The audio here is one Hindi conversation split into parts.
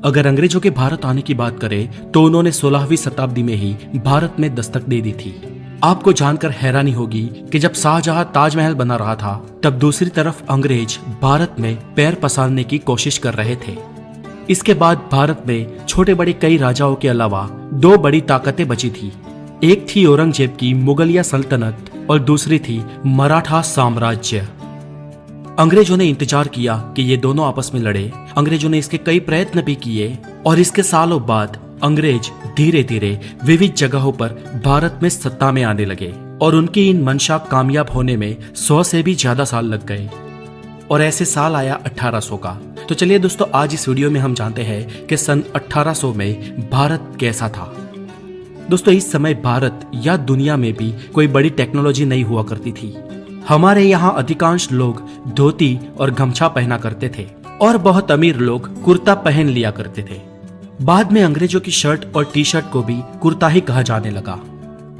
अगर अंग्रेजों के भारत आने की बात करें तो उन्होंने 16वीं शताब्दी में ही भारत में दस्तक दे दी थी। आपको जानकर हैरानी होगी कि जब शाहजहां ताजमहल बना रहा था तब दूसरी तरफ अंग्रेज भारत में पैर पसारने की कोशिश कर रहे थे। इसके बाद भारत में छोटे बड़े कई राजाओं के अलावा दो बड़ी ताकतें बची थी। एक थी औरंगजेब की मुगलिया सल्तनत और दूसरी थी मराठा साम्राज्य। अंग्रेजों ने इंतजार किया कि ये दोनों आपस में लड़े। अंग्रेजों ने इसके कई प्रयत्न भी किए और इसके सालों बाद अंग्रेज धीरे धीरे विविध जगहों पर भारत में सत्ता में आने लगे और उनकी इन मंशा कामयाब होने में 100 से भी ज्यादा साल लग गए और ऐसे साल आया 1800 का। तो चलिए दोस्तों, आज इस वीडियो में हम जानते हैं कि सन 1800 में भारत कैसा था। दोस्तों, इस समय भारत या दुनिया में भी कोई बड़ी टेक्नोलॉजी नहीं हुआ करती थी। हमारे यहाँ अधिकांश लोग धोती और गमछा पहना करते थे और बहुत अमीर लोग कुर्ता पहन लिया करते थे। बाद में अंग्रेजों की शर्ट और टी शर्ट को भी कुर्ता ही कहा जाने लगा।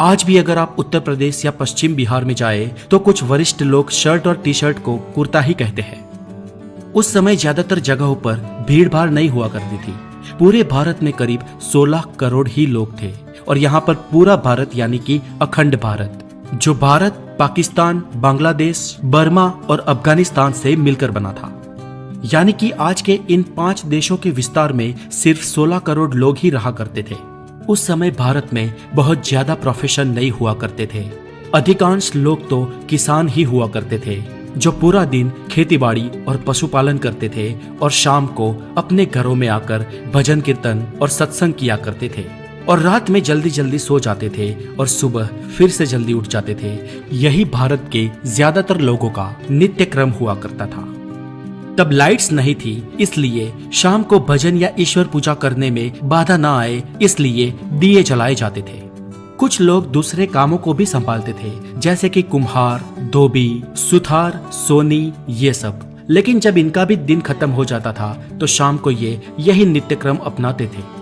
आज भी अगर आप उत्तर प्रदेश या पश्चिम बिहार में जाए तो कुछ वरिष्ठ लोग शर्ट और टी शर्ट को कुर्ता ही कहते हैं। उस समय ज्यादातर जगहों पर भीड़ भाड़ नहीं हुआ करती थी। पूरे भारत में करीब 16 करोड़ ही लोग थे और यहाँ पर पूरा भारत यानी कि अखंड भारत, जो भारत, पाकिस्तान, बांग्लादेश, बर्मा और अफगानिस्तान से मिलकर बना था, यानी कि आज के इन 5 देशों के विस्तार में सिर्फ 16 करोड़ लोग ही रहा करते थे। उस समय भारत में बहुत ज्यादा प्रोफेशन नहीं हुआ करते थे। अधिकांश लोग तो किसान ही हुआ करते थे जो पूरा दिन खेतीबाड़ी और पशुपालन करते थे और शाम को अपने घरों में आकर भजन कीर्तन और सत्संग किया करते थे और रात में जल्दी जल्दी सो जाते थे और सुबह फिर से जल्दी उठ जाते थे। यही भारत के ज्यादातर लोगों का नित्य क्रम हुआ करता था। तब लाइट्स नहीं थी, इसलिए शाम को भजन या ईश्वर पूजा करने में बाधा ना आए इसलिए दिए जलाए जाते थे। कुछ लोग दूसरे कामों को भी संभालते थे, जैसे कि कुम्हार, धोबी, सुथार, सोनी, ये सब। लेकिन जब इनका भी दिन खत्म हो जाता था तो शाम को ये यही नित्य क्रम अपनाते थे।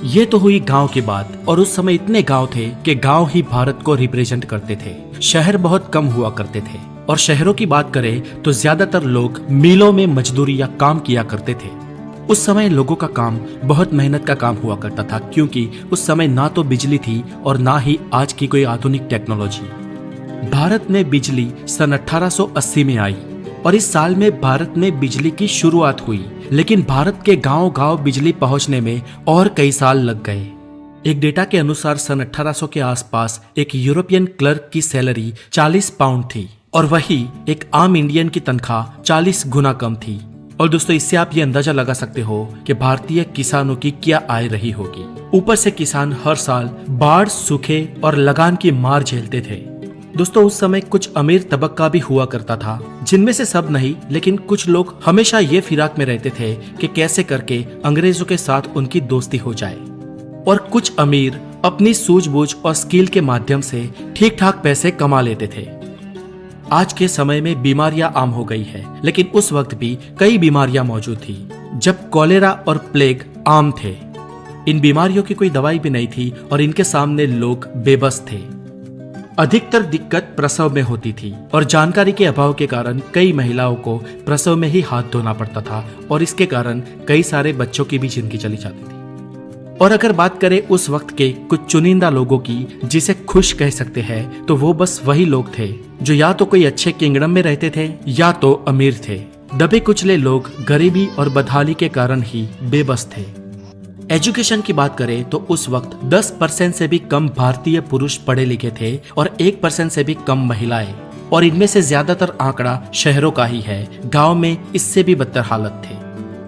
ये तो हुई गांव की बात, और उस समय इतने गांव थे कि गांव ही भारत को रिप्रेजेंट करते थे। शहर बहुत कम हुआ करते थे और शहरों की बात करें तो ज्यादातर लोग मिलों में मजदूरी या काम किया करते थे। उस समय लोगों का काम बहुत मेहनत का काम हुआ करता था, क्योंकि उस समय ना तो बिजली थी और ना ही आज की कोई आधुनिक टेक्नोलॉजी। भारत में बिजली सन 1880 में आई और इस साल में भारत में बिजली की शुरुआत हुई, लेकिन भारत के गांव-गांव बिजली पहुंचने में और कई साल लग गए। एक डेटा के अनुसार सन 1800 के आसपास एक यूरोपियन क्लर्क की सैलरी 40 पाउंड थी और वही एक आम इंडियन की तनख्वाह 40 गुना कम थी। और दोस्तों, इससे आप ये अंदाजा लगा सकते हो कि भारतीय किसानों की क्या आय रही होगी। ऊपर से किसान हर साल बाढ़, सूखे और लगान की मार झेलते थे। दोस्तों, उस समय कुछ अमीर तबक्का भी हुआ करता था, जिनमें से सब नहीं, लेकिन कुछ लोग हमेशा ये फिराक में रहते थे कि कैसे करके अंग्रेजों के साथ उनकी दोस्ती हो जाए। और कुछ अमीर अपनी सूझबूझ और स्किल के माध्यम से ठीक ठाक पैसे कमा लेते थे। आज के समय में बीमारियां आम हो गई है, लेकिन उस वक्त भी कई बीमारियां मौजूद थी जब कॉलेरा और प्लेग आम थे। इन बीमारियों की कोई दवाई भी नहीं थी और इनके सामने लोग बेबस थे। अधिकतर दिक्कत प्रसव में होती थी और जानकारी के अभाव के कारण कई महिलाओं को प्रसव में ही हाथ धोना पड़ता था और इसके कारण कई सारे बच्चों की भी जिंदगी चली जाती थी। और अगर बात करें उस वक्त के कुछ चुनिंदा लोगों की, जिसे खुश कह सकते हैं, तो वो बस वही लोग थे जो या तो कोई अच्छे किंगडम में रहते थे या तो अमीर थे। दबे कुचले लोग गरीबी और बदहाली के कारण ही बेबस थे। एजुकेशन की बात करें तो उस वक्त 10% से भी कम भारतीय पुरुष पढ़े लिखे थे और 1% से भी कम महिलाएं, और इनमें से ज्यादातर आंकड़ा शहरों का ही है। गांव में इससे भी बदतर हालत थे।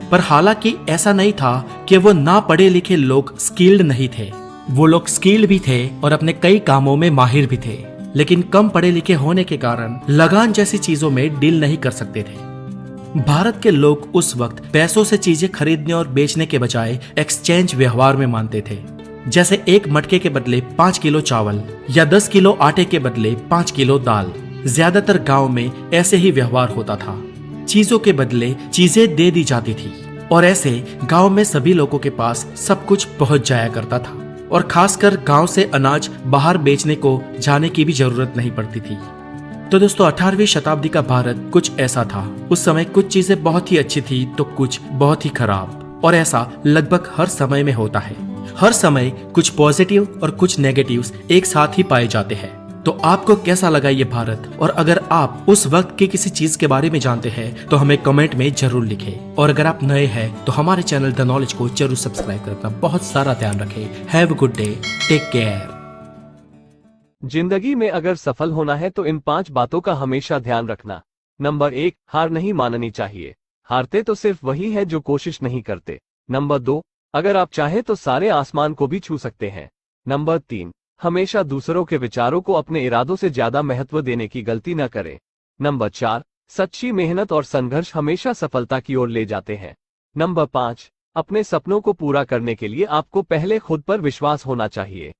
पर हालांकि ऐसा नहीं था कि वो ना पढ़े लिखे लोग स्किल्ड नहीं थे। वो लोग स्किल्ड भी थे और अपने कई कामों में माहिर भी थे, लेकिन कम पढ़े लिखे होने के कारण लगान जैसी चीजों में डील नहीं कर सकते थे। भारत के लोग उस वक्त पैसों से चीजें खरीदने और बेचने के बजाय एक्सचेंज व्यवहार में मानते थे, जैसे एक मटके के बदले 5 किलो चावल या 10 किलो आटे के बदले 5 किलो दाल। ज्यादातर गांव में ऐसे ही व्यवहार होता था। चीजों के बदले चीजें दे दी जाती थी और ऐसे गांव में सभी लोगों के पास सब कुछ पहुंच जाया करता था और खासकर गांव से अनाज बाहर बेचने को जाने की भी जरूरत नहीं पड़ती थी। तो दोस्तों 18वीं शताब्दी का भारत कुछ ऐसा था। उस समय कुछ चीजें बहुत ही अच्छी थी तो कुछ बहुत ही खराब। और ऐसा लगभग हर समय में होता है। हर समय कुछ पॉजिटिव और कुछ नेगेटिव्स एक साथ ही पाए जाते हैं। तो आपको कैसा लगा ये भारत, और अगर आप उस वक्त की किसी चीज के बारे में जानते हैं तो हमें कमेंट में जरूर लिखें। और अगर आप नए हैं तो हमारे चैनल द नॉलेज को जरूर सब्सक्राइब करना बहुत सारा ध्यान रखें। Have a good day, take care. जिंदगी में अगर सफल होना है तो इन 5 बातों का हमेशा ध्यान रखना। नंबर 1, हार नहीं माननी चाहिए। हारते तो सिर्फ वही है जो कोशिश नहीं करते। नंबर 2, अगर आप चाहें तो सारे आसमान को भी छू सकते हैं। नंबर 3, हमेशा दूसरों के विचारों को अपने इरादों से ज्यादा महत्व देने की गलती न करें। नंबर 4, सच्ची मेहनत और संघर्ष हमेशा सफलता की ओर ले जाते हैं। नंबर 5, अपने सपनों को पूरा करने के लिए आपको पहले खुद पर विश्वास होना चाहिए।